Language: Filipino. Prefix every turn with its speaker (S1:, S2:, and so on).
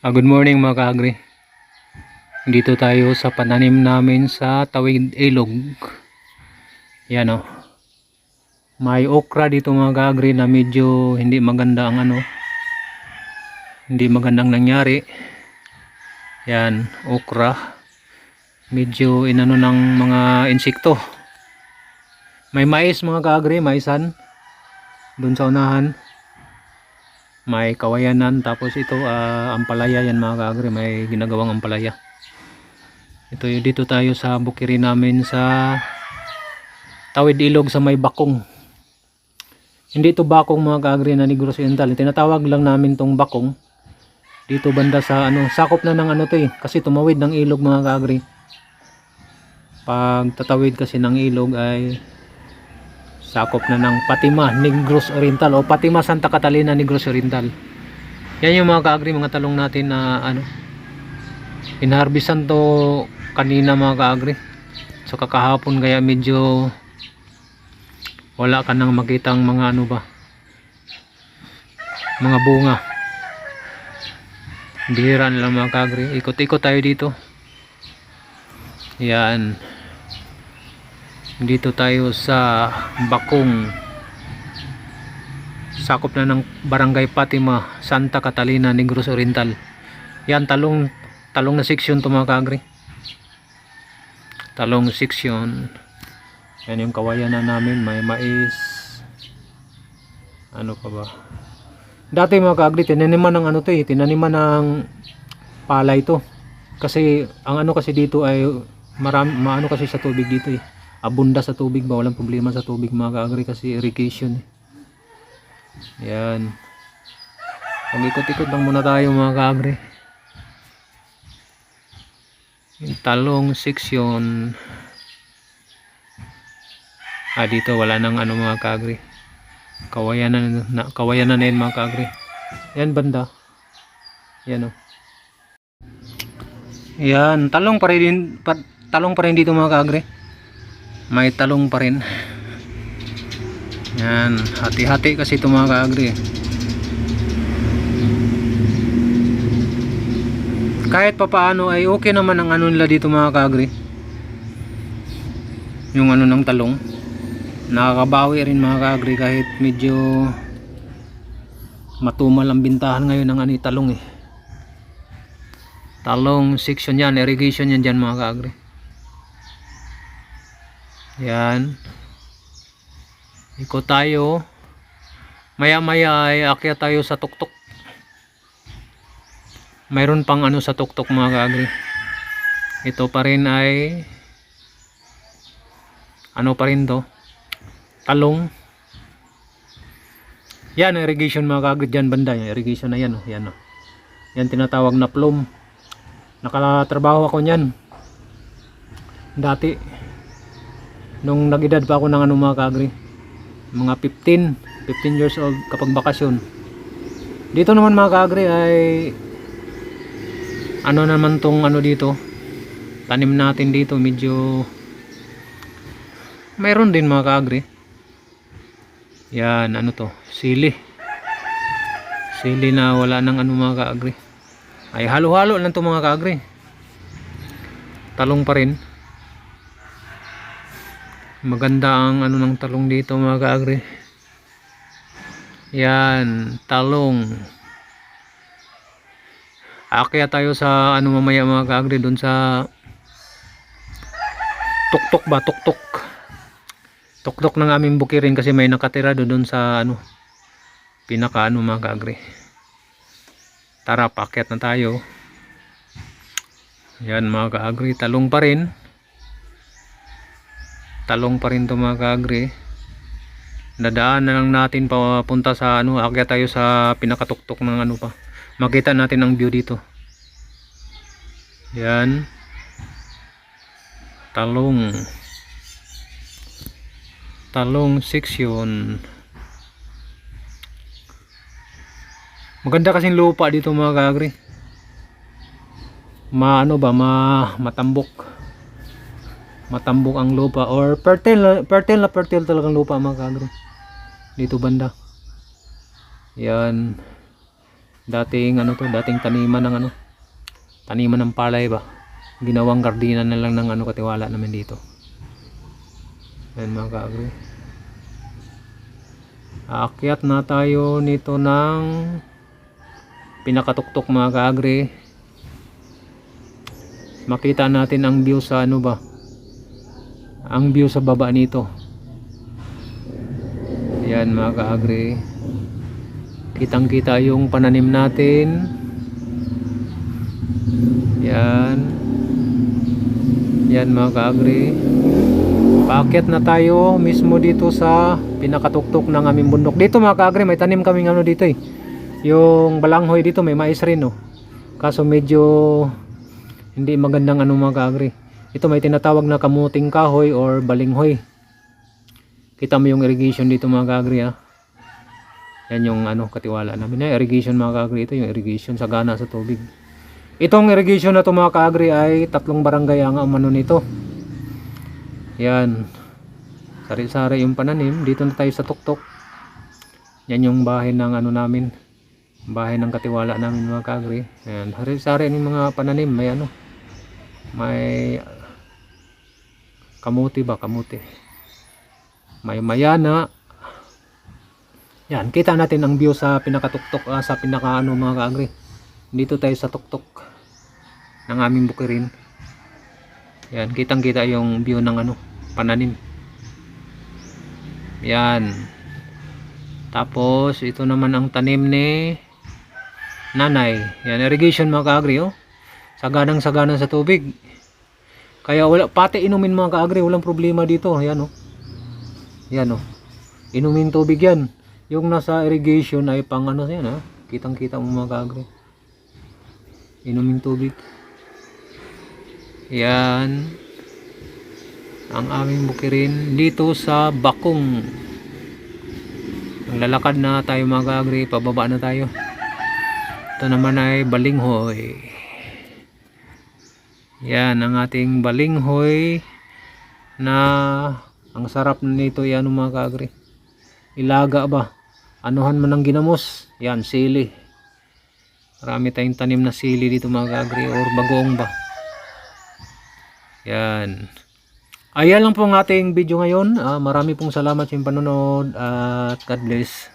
S1: Good morning mga kaagri. Dito tayo sa pananim namin sa Tawid Ilog. Yan o. May okra dito mga kaagri na medyo hindi maganda ang hindi magandang nangyari. Yan, okra. Medyo inano ng mga insekto. May mais mga kaagri, maisan. Doon sa unahan. May kawayanan, tapos ito ampalaya yan mga kaagri, may ginagawang ampalaya. Ito yung dito tayo sa bukiri namin sa Tawid Ilog sa may bakong. Hindi ito bakong mga kaagri na Negros Oriental, tinatawag lang namin tong bakong. Dito banda sa sakop na ng to kasi tumawid ng ilog mga kaagri. Pag tatawid kasi ng ilog ay sakop na ng Patima, Negros Oriental o Patima Santa Catalina, Negros Oriental. Yan yung mga kaagri, mga talong natin na inharbisan to kanina mga kaagri. So kakahapon kaya medyo wala ka nang makitang mga mga bunga. Bihira na lang mga kaagri. Ikot-ikot tayo dito. Yan. Dito tayo sa bakong, sakop na ng Barangay Patima, Santa Catalina, Negros Oriental. Yan, talong na section to mga kaagri. Talong section. Yan yung kawayan na namin, may mais. Ano pa ba? Dati mga kaagri, tinaniman ng tinaniman ng palay to. Kasi ang kasi dito ay maano kasi sa tubig dito abunda sa tubig ba, walang problema sa tubig mga kaagri kasi irrigation. Yan. Pag-ikot-ikot lang muna tayo mga kaagri. Yung talong section. Dito wala nang mga kaagri. Kawayanan na yun mga kaagri. Yan banda. Yan o. Yan, talong pa rin dito mga kaagri. May talong pa rin. Yan, hati-hati kasi ito mga kaagri. Kahit papaano ay okay naman ang nila dito mga kaagri. Yung ng talong. Nakakabawi rin mga kaagri kahit medyo matumal ang bintahan ngayon ng talong Talong section yan, irrigation yan dyan mga kaagri. Yan. Ikot tayo. Maya maya ay akyat tayo sa tuktok. Mayroon pang sa tuktok mga kaagri. Ito pa rin ay pa rin to, talong. Yan, irrigation mga kaagri dyan banda. Yung irrigation na yan yan yan tinatawag na plum. Nakatrabaho ako nyan dati nung nag-edad pa ako ng mga kaagri, mga 15 years old kapag bakasyon. Dito naman mga kaagri ay naman tong dito, tanim natin dito medyo mayroon din mga kaagri. Yan, sili na wala nang mga kaagri. Ay halo-halo lang to mga kaagri. Talong pa rin. Maganda ang ng talong dito mga kaagri. Yan, talong. Akyat tayo sa mamaya mga kaagri doon sa tuktok ba, tuktok ng aming bukirin kasi may nakatira doon sa pinaka mga kaagri. Tara, paakyat na tayo. Yan mga kaagri, talong pa rin. Talong pa rin to mga kaagri. Dadaan na lang natin papunta sa akyat tayo sa pinakatuktok ng pa. Makita natin ang view dito. Yan. Talong section. Maganda kasing lupa dito mga kaagri. Matambok. Matambok ang lupa or fertile talagang lupa mga kaagri. Dito banda. Yan. Dating ano to, dating taniman ng ano, taniman ng palay ba. Ginawang gardina na lang ng ano katiwala namin dito. Ayan mga ka-agri. Aakyat na tayo nito ng pinakatuktok mga ka-agri. Makita natin ang view sa ano ba, ang view sa baba nito. Ayan mga ka-agri, kitang kita yung pananim natin. Yan mga ka-agri. Paakyat na tayo mismo dito sa pinakatuktok ng aming bundok. Dito mga ka-agri, may tanim kaming ano dito eh, yung balanghoy dito, may mais rin no. Kaso medyo hindi magandang ano mga ka-agri. Ito may tinatawag na kamuting kahoy or balinghoy. Kita mo yung irrigation dito mga ka-agri ha. Yan yung ano katiwala namin. Irrigation mga ka-agri, ito yung irrigation sagana sa tubig. Itong irrigation na to mga ka-agri ay 3 barangay ang umano nito. Yan. Sari-sari yung pananim. Dito na tayo sa tuktok. Yan yung bahay ng ano namin. Bahay ng katiwala namin mga ka-agri. Yan. Sari-sari yung mga pananim. May ano. May kamuti ba? Kamuti. May mayana. Yan. Kita natin ang view sa pinakatuktok. Sa pinaka ano mga ka-agri. Dito tayo sa tuktok ng aming bukirin. Yan, kitang-kita yung view ng ano, pananim. Yan. Tapos ito naman ang tanim ni nanay. Yan, irrigation mga ka-agri oh. Saganang-sagana sa tubig. Kaya wala pati inumin mga ka-agri, walang problema dito. Yan oh. Yan oh. Inumin tubig yan. Yung nasa irrigation ay pang ano yan ha. Kitang-kita mo mga ka-agri. Inumin tubig. Yan ang aming bukirin dito sa Bakong. Lalakad na tayo mga ka-agri, pababa na tayo. Ito naman ay balinghoy. Yan ang ating balinghoy na ang sarap nito yan mga ka-agri. Ilaga ba? Anuhan man ang ginamos. Yan, sili. Marami tayong tanim na sili dito mga ka-agri or bagoong ba. Yan. Ayan lang po ang ating video ngayon. Marami pong salamat sa panonood at God bless.